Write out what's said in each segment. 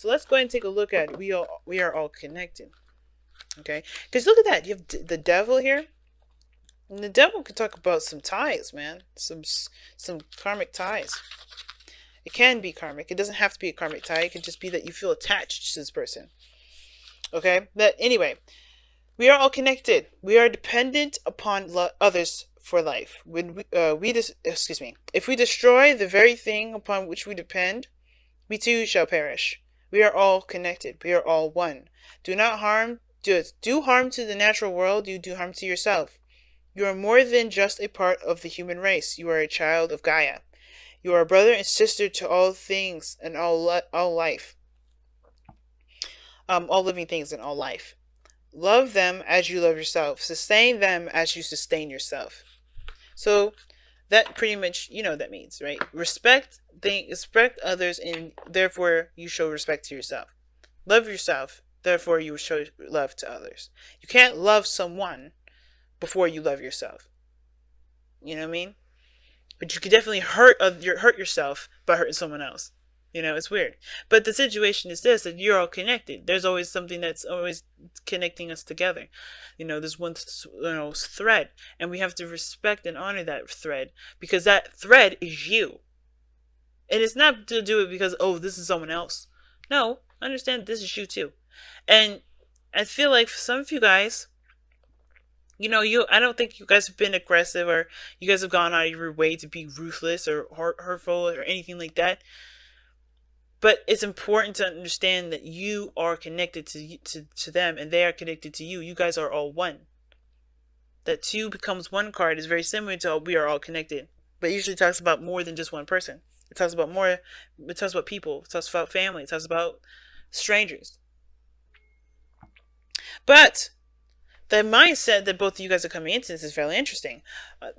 So let's go ahead and take a look at it. We are all connected. Okay, because look at that. You have the devil here, and the devil can talk about some ties, man. Some karmic ties. It can be karmic. It doesn't have to be a karmic tie. It can just be that you feel attached to this person. Okay, but anyway, we are all connected. We are dependent upon others for life. When if we destroy the very thing upon which we depend, we too shall perish. We are all connected. We are all one. Do not harm. Do harm to the natural world. You do harm to yourself. You are more than just a part of the human race. You are a child of Gaia. You are a brother and sister to all things and all life. All living things and all life. Love them as you love yourself. Sustain them as you sustain yourself. So that pretty much, you know what that means, right? Respect others, and therefore you show respect to yourself. Love yourself, therefore you show love to others. You can't love someone before you love yourself. You know what I mean? But you could definitely hurt yourself by hurting someone else. You know, it's weird. But the situation is this, that you're all connected. There's always something that's always connecting us together. You know, there's one thread. And we have to respect and honor that thread. Because that thread is you. And it's not to do it because, oh, this is someone else. No, understand this is you too. And I feel like for some of you guys, you know, I don't think you guys have been aggressive or you guys have gone out of your way to be ruthless or hurtful or anything like that. But it's important to understand that you are connected to them and they are connected to you. You guys are all one. That two becomes one card is very similar to we are all connected. But it usually talks about more than just one person. It talks about more. It talks about people. It talks about family. It talks about strangers. But the mindset that both of you guys are coming into this is fairly interesting.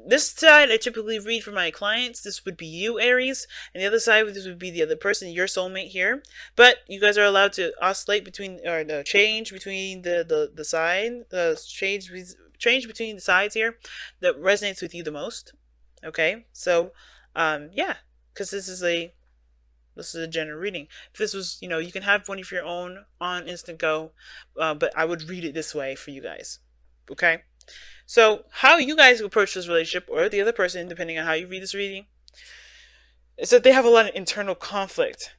This side I typically read for my clients. This would be you, Aries, and the other side this would be the other person, your soulmate here. But you guys are allowed to oscillate between, or change between the side, change between the sides here that resonates with you the most. Okay, so yeah, because this is a general reading. If this was, you know, you can have one of your own on Instant Go, but I would read it this way for you guys. Okay? So, how you guys approach this relationship, or the other person, depending on how you read this reading, is that they have a lot of internal conflict.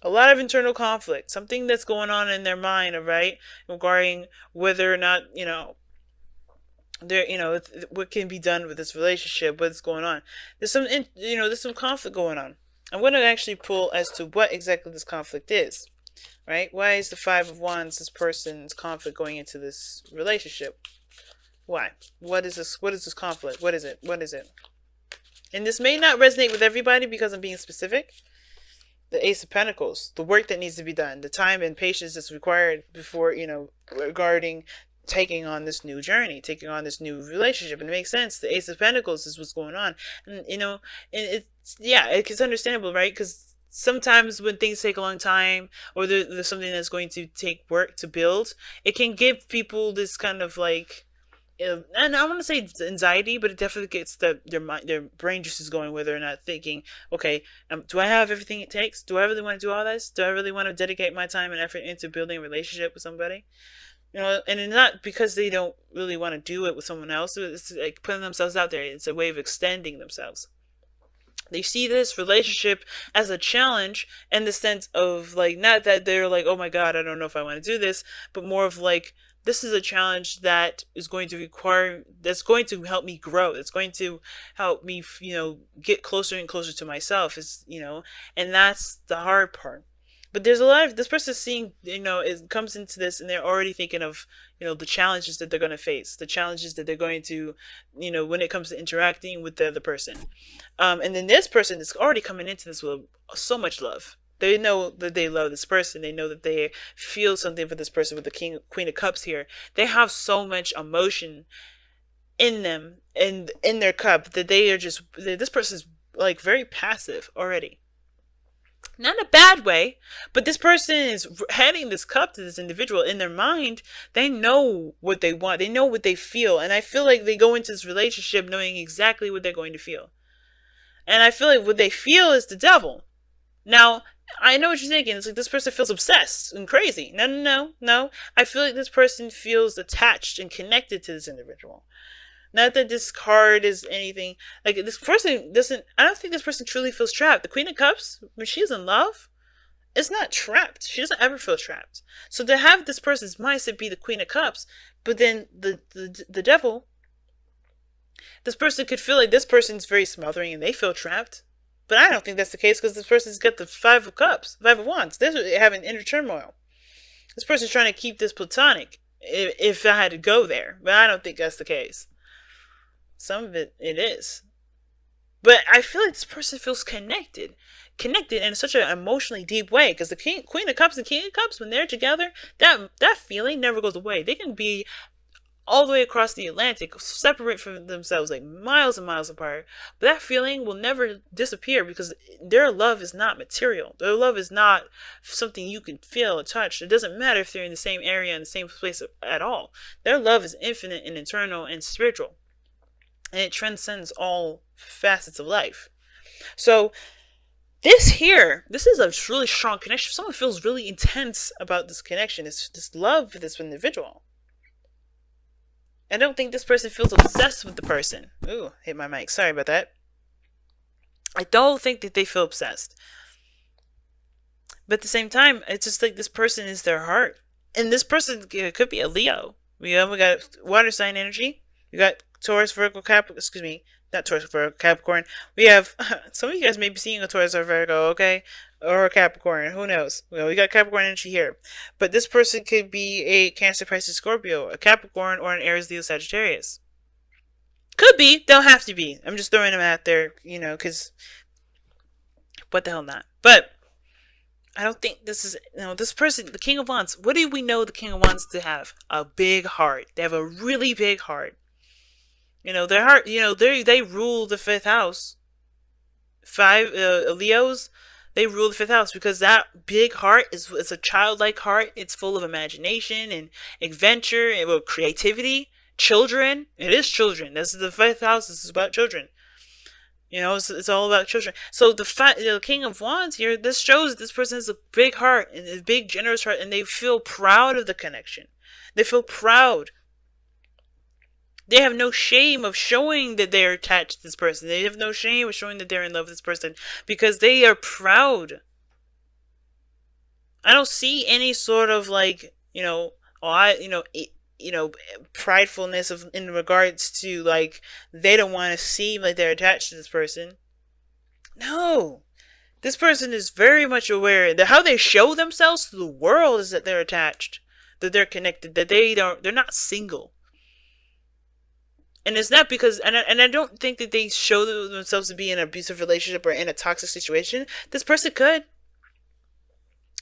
A lot of internal conflict. Something that's going on in their mind, right? Regarding whether or not, you know, what can be done with this relationship, what's going on. There's some conflict going on. I'm going to actually pull as to what exactly this conflict is, right? Why is the Five of Wands this person's conflict going into this relationship? Why? What is this? What is this conflict? What is it? What is it? And this may not resonate with everybody because I'm being specific. The Ace of Pentacles, the work that needs to be done, the time and patience that's required before, you know, regarding taking on this new journey, taking on this new relationship. And it makes sense. The Ace of Pentacles is what's going on. And, you know, and it's understandable, right? Because sometimes when things take a long time, or there's something that's going to take work to build, it can give people this kind of like, and I want to say anxiety, but it definitely gets their brain juices going, where they're not thinking, okay, do I have everything it takes? Do I really want to do all this? Do I really want to dedicate my time and effort into building a relationship with somebody? You know, and it's not because they don't really want to do it with someone else. It's like putting themselves out there. It's a way of extending themselves. They see this relationship as a challenge in the sense of like, not that they're like, oh my God, I don't know if I want to do this, but more of like, this is a challenge that is going to that's going to help me grow. It's going to help me, you know, get closer and closer to myself, you know, and that's the hard part. But there's a lot of, this person seeing, you know, it comes into this and they're already thinking of, you know, the challenges that they're going to face, the challenges that they're going to, you know, when it comes to interacting with the other person. And then this person is already coming into this with so much love. They know that they love this person. They know that they feel something for this person with the Queen of Cups here. They have so much emotion in them and in their cup that they are just, this person is like very passive already. Not in a bad way, but this person is handing this cup to this individual. In their mind, they know what they want. They know what they feel. And I feel like they go into this relationship knowing exactly what they're going to feel. And I feel like what they feel is the devil. Now, I know what you're thinking. It's like this person feels obsessed and crazy. No, no, no, no. I feel like this person feels attached and connected to this individual. Not that this card is anything. Like, this person doesn't. I don't think this person truly feels trapped. The Queen of Cups, when she's in love, is not trapped. She doesn't ever feel trapped. So to have this person's mindset be the Queen of Cups, but then the devil, this person could feel like this person's very smothering and they feel trapped. But I don't think that's the case, because this person's got the Five of Cups, Five of Wands. They're having inner turmoil. This person's trying to keep this platonic, if I had to go there. But I don't think that's the case. Some of it is. But I feel like this person feels connected. Connected in such an emotionally deep way. Because the Queen of Cups and King of Cups, when they're together, that feeling never goes away. They can be all the way across the Atlantic, separate from themselves like miles and miles apart. But that feeling will never disappear, because their love is not material. Their love is not something you can feel or touch. It doesn't matter if they're in the same area, in the same place at all. Their love is infinite and eternal and spiritual. And it transcends all facets of life. So this is a really strong connection. Someone feels really intense about this connection, this love for this individual. I don't think this person feels obsessed with the person. Ooh, hit my mic. Sorry about that. I don't think that they feel obsessed. But at the same time, it's just like this person is their heart. And this person could be a Leo. We got water sign energy. We got Taurus, Virgo, not Taurus, Virgo, Capricorn. We have, some of you guys may be seeing a Taurus or Virgo, okay? Or a Capricorn, who knows? Well, we got Capricorn energy here. But this person could be a Cancer, Pisces, Scorpio, a Capricorn, or an Aries, Leo, Sagittarius. Could be, don't have to be. I'm just throwing them out there, because what the hell not. But I don't think this is, this person, the King of Wands, what do we know the King of Wands to have? A big heart. They have a really big heart. Their heart, they rule the fifth house. Leos, they rule the fifth house, because that big heart is a childlike heart. It's full of imagination and adventure and creativity. Children. It is children. This is the fifth house. This is about children. It's all about children. So the King of Wands here, this shows this person has a big heart and a big generous heart, and they feel proud of the connection. They feel proud. They have no shame of showing that they're attached to this person. They have no shame of showing that they're in love with this person, because they are proud. I don't see any sort of pridefulness in regards to they don't want to seem like they're attached to this person. No. This person is very much aware that how they show themselves to the world is that they're attached, that they're connected, that they're not single. And it's not because, and I don't think that they show themselves to be in an abusive relationship or in a toxic situation. This person could.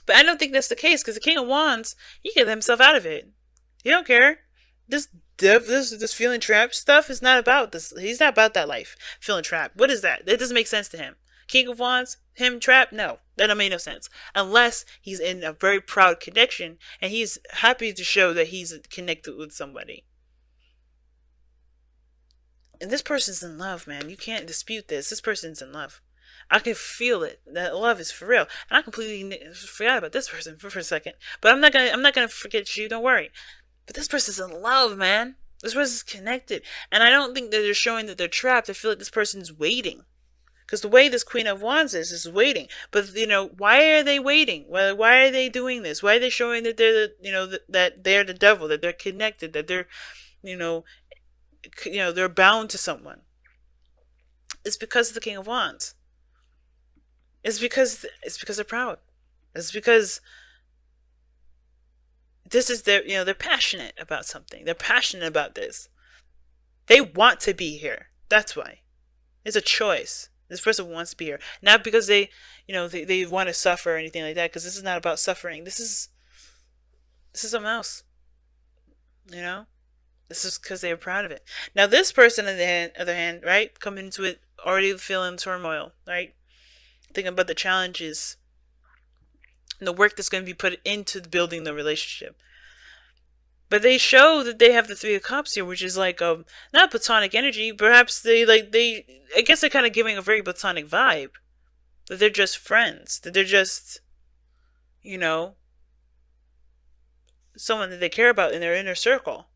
But I don't think that's the case, because the King of Wands, he get himself out of it. He don't care. This feeling trapped stuff is not about this. He's not about that life. Feeling trapped. What is that? That doesn't make sense to him. King of Wands, him trapped? No. That don't make no sense. Unless he's in a very proud connection and he's happy to show that he's connected with somebody. And this person's in love, man. You can't dispute this. This person's in love. I can feel it. That love is for real. And I completely forgot about this person for a second. But I'm not gonna forget you. Don't worry. But this person's in love, man. This person's connected. And I don't think that they're showing that they're trapped. I feel like this person's waiting. Because the way this Queen of Wands is waiting. But why are they waiting? Why are they doing this? Why are they showing that they're that they're the devil? That they're connected? That they're they're bound to someone? It's because of the King of Wands. It's because they're proud. It's because this is their they're passionate about something. They're passionate about this. They want to be here. That's why. It's a choice. This person wants to be here, not because they they want to suffer or anything like that. Because this is not about suffering. This is something else. This is because they're proud of it. Now, this person, on the other hand, right, coming into it already feeling turmoil, right, thinking about the challenges and the work that's going to be put into building the relationship. But they show that they have the Three of Cups here, which is not platonic energy. Perhaps I guess they're kind of giving a very platonic vibe. that they're just friends, that they're just, you know, someone that they care about in their inner circle.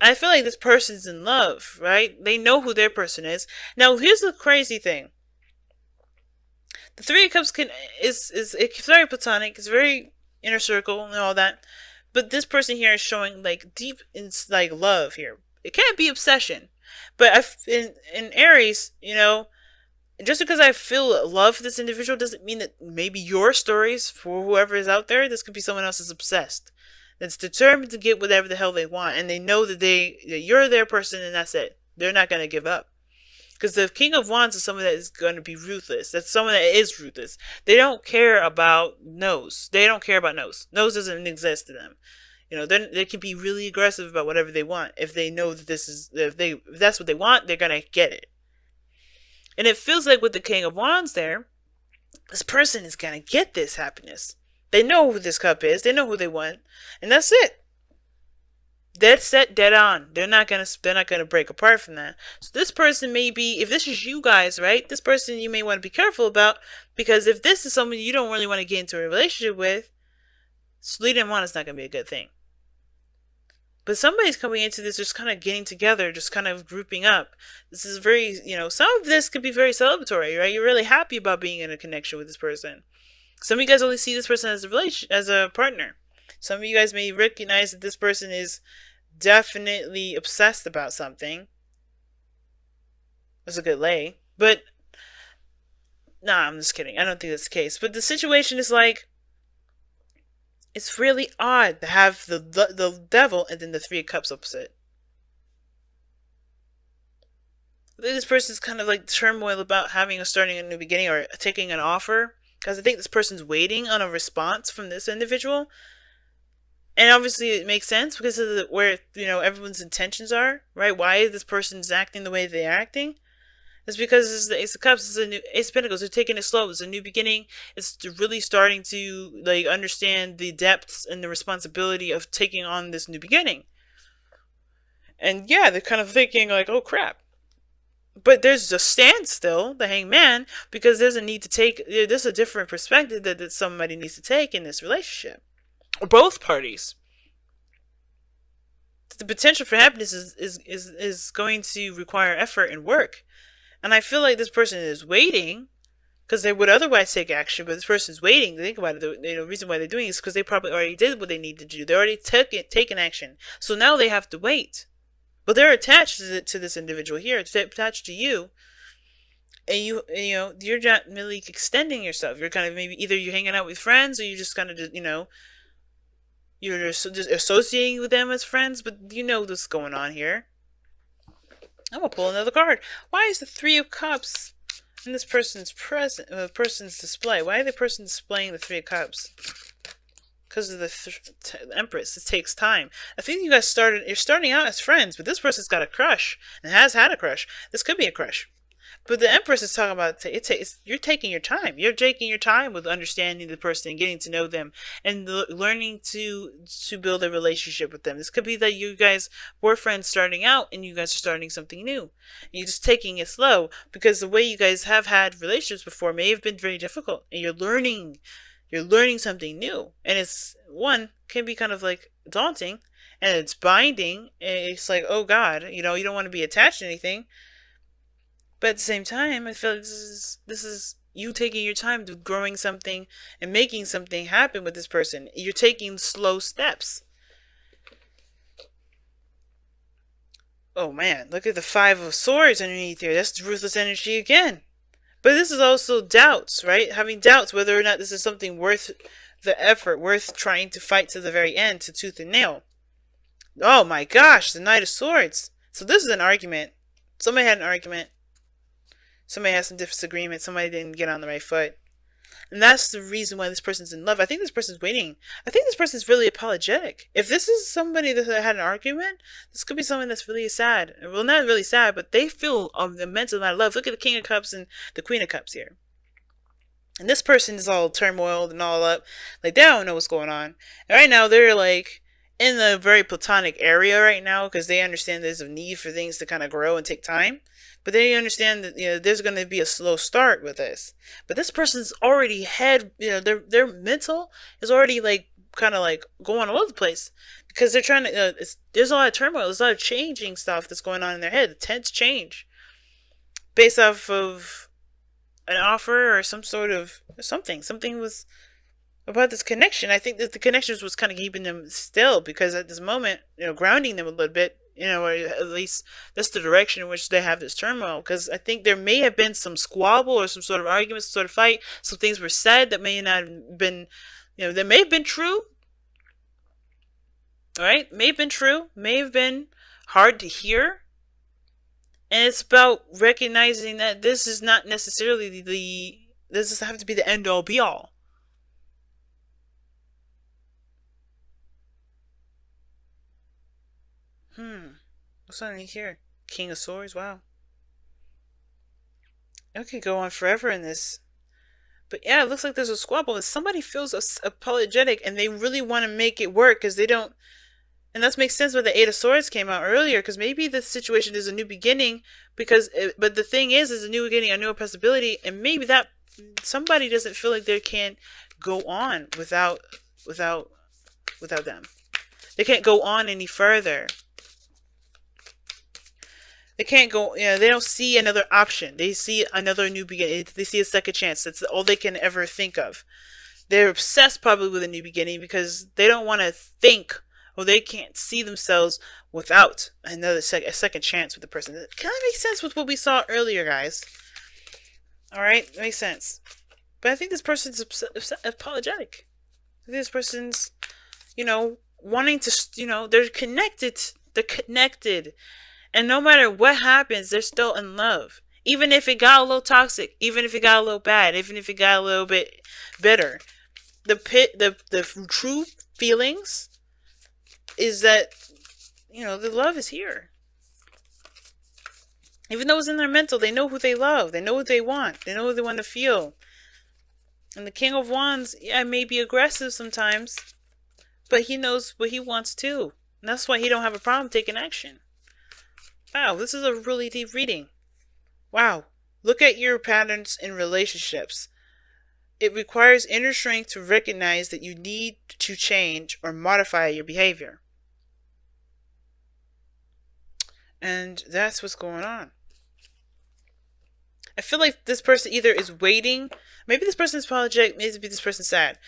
I feel like this person's in love, right? They know who their person is. Now, here's the crazy thing. The Three of Cups is it's very platonic, it's very inner circle and all that. But this person here is showing like deep like love here. It can't be obsession. But in Aries, just because I feel love for this individual doesn't mean that maybe your stories for whoever is out there, this could be someone else that's obsessed, that's determined to get whatever the hell they want, and they know that you're their person, and that's it. They're not gonna give up. Because the King of Wands is someone that is going to be ruthless. That's someone that is ruthless. They don't care about no's. They don't care about no's. No's doesn't exist to them. They can be really aggressive about whatever they want if they know that if that's what they want, they're gonna get it. And it feels like with the King of Wands there, this person is gonna get this happiness. They know who this cup is. They know who they want, and that's it. Dead set, dead on. They're not gonna break apart from that. So this person may be, if this is you guys, right? This person you may want to be careful about, because if this is someone you don't really want to get into a relationship with, leading them on is not gonna be a good thing. But somebody's coming into this just kind of getting together, just kind of grouping up. This is very, some of this could be very celebratory, right? You're really happy about being in a connection with this person. Some of you guys only see this person as a partner. Some of you guys may recognize that this person is definitely obsessed about something. That's a good lay. But, nah, I'm just kidding. I don't think that's the case. But the situation is like, it's really odd to have the devil and then the Three of Cups opposite. I think this person's kind of like turmoil about starting a new beginning or taking an offer. Because I think this person's waiting on a response from this individual. And obviously it makes sense because of where, everyone's intentions are, right? Why this person's acting the way they're acting. It's because it's the Ace of Cups, it's a new Ace of Pentacles. They're taking it slow. It's a new beginning. It's really starting to understand the depths and the responsibility of taking on this new beginning. And yeah, they're kind of thinking like, oh crap. But there's a standstill, the Hangman, because there's a different perspective that somebody needs to take in this relationship. Or both parties. The potential for happiness is going to require effort and work. And I feel like this person is waiting because they would otherwise take action, but this person is waiting. Think about it. The reason why they're doing it is because they probably already did what they need to do. They already taken action. So now they have to wait. But they're attached to this individual here. It's attached to you. And you're not really extending yourself. You're kind of maybe either you're hanging out with friends or you just kind of you're just associating with them as friends, but what's going on here. I'm gonna pull another card. Why is the Three of Cups in this person's person's display? Why are the person displaying the Three of Cups? Because of the Empress. It takes time. I think you guys you're starting out as friends, but this person's got a crush and has had a crush. This could be a crush. But the Empress is talking about you're taking your time. You're taking your time with understanding the person and getting to know them and learning to build a relationship with them. This could be that you guys were friends starting out and you guys are starting something new. And you're just taking it slow because the way you guys have had relationships before may have been very difficult, and you're learning something new. And can be kind of like daunting, and it's binding. And it's like, oh God, you don't want to be attached to anything. But at the same time, I feel like this is you taking your time to growing something and making something happen with this person. You're taking slow steps. Oh man, look at the Five of Swords underneath here. That's the ruthless energy again. But this is also doubts, right? Having doubts whether or not this is something worth the effort, worth trying to fight to the very end, to tooth and nail. Oh my gosh, the Knight of Swords. So this is an argument. Somebody had an argument. Somebody has some disagreement. Somebody didn't get on the right foot. And that's the reason why this person's in love. I think this person's waiting. I think this person's really apologetic. If this is somebody that had an argument, this could be someone that's really sad. Well, not really sad, but they feel an immense amount of love. Look at the King of Cups and the Queen of Cups here. And this person is all turmoiled and all up. Like, they don't know what's going on. And right now, they're like in a very platonic area right now because they understand there's a need for things to kind of grow and take time. But then you understand that there's going to be a slow start with this. But this person's already had their mental is already like kind of like going all over the place because they're trying to. There's a lot of turmoil. There's a lot of changing stuff that's going on in their head. The tense change based off of an offer or some sort of something. Something was about this connection. I think that the connections was kind of keeping them still because at this moment, grounding them a little bit, or at least that's the direction in which they have this turmoil. Because I think there may have been some squabble or some sort of argument, some sort of fight. Some things were said that may not have been, that may have been true. All right, may have been true, may have been hard to hear. And it's about recognizing that this is not necessarily this doesn't have to be the end all be all. What's underneath here? King of Swords, wow. It could go on forever in this. But yeah, it looks like there's a squabble. And somebody feels apologetic and they really want to make it work because they don't. And that makes sense why the Eight of Swords came out earlier, because maybe the situation is a new beginning. But the thing is a new beginning, a new possibility, and maybe that somebody doesn't feel like they can't go on without them. They can't go on any further. They can't go. They don't see another option. They see another new beginning. They see a second chance. That's all they can ever think of. They're obsessed probably with a new beginning because they don't want to think. Or they can't see themselves without a second chance with the person. That kind of makes sense with what we saw earlier, guys. All right, it makes sense. But I think this person's apologetic. I think this person's, wanting to, they're connected. They're connected. And no matter what happens, they're still in love. Even if it got a little toxic, even if it got a little bad, even if it got a little bit bitter, the true feelings is that, the love is here. Even though it's in their mental, they know who they love. They know what they want. They know what they want to feel. And the King of Wands, may be aggressive sometimes, but he knows what he wants too. And that's why he don't have a problem taking action. Wow, this is a really deep reading. Wow. Look at your patterns in relationships. It requires inner strength to recognize that you need to change or modify your behavior. And that's what's going on. I feel like this person either is waiting. Maybe this person is apologetic. Maybe this person is sad.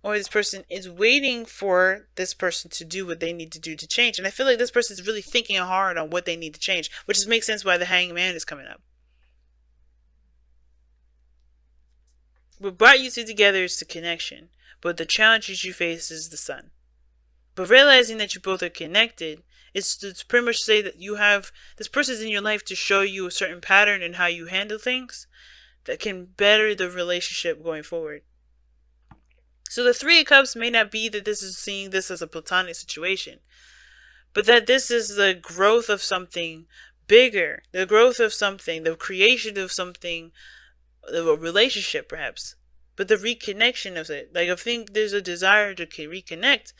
Or this person is waiting for this person to do what they need to do to change. And I feel like this person is really thinking hard on what they need to change. Which makes sense why the Hangman is coming up. What brought you two together is the connection. But the challenges you face is the sun. But realizing that you both are connected, it's to pretty much say that you have this person's in your life to show you a certain pattern in how you handle things that can better the relationship going forward. So the Three of Cups may not be that this is seeing this as a platonic situation, but that this is the growth of something bigger, the growth of something, the creation of something, a relationship perhaps, but the reconnection of it. Like I think there's a desire to reconnect,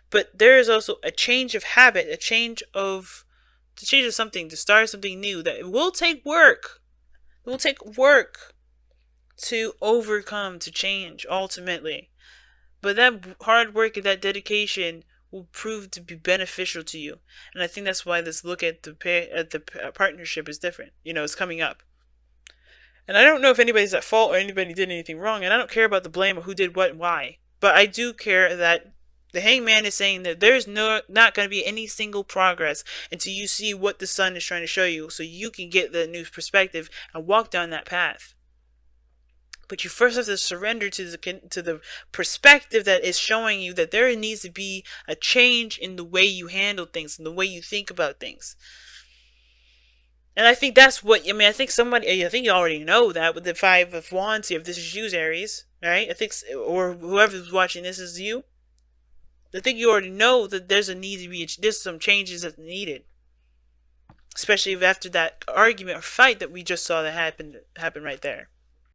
but there is also a change of habit, a change of something, to start something new that it will take work. It will take work to overcome, to change ultimately. But that hard work and that dedication will prove to be beneficial to you. And I think that's why this look at the partnership is different. It's coming up. And I don't know if anybody's at fault or anybody did anything wrong. And I don't care about the blame of who did what and why. But I do care that the Hangman is saying that there's not going to be any single progress until you see what the sun is trying to show you, so you can get the new perspective and walk down that path. But you first have to surrender to the perspective that is showing you that there needs to be a change in the way you handle things and the way you think about things. And I think that's what, I think you already know that with the Five of Wands here, if this is you, Aries, right? I think, or whoever's watching this is you. I think you already know that there's some changes that's needed. Especially after that argument or fight that we just saw that happen right there.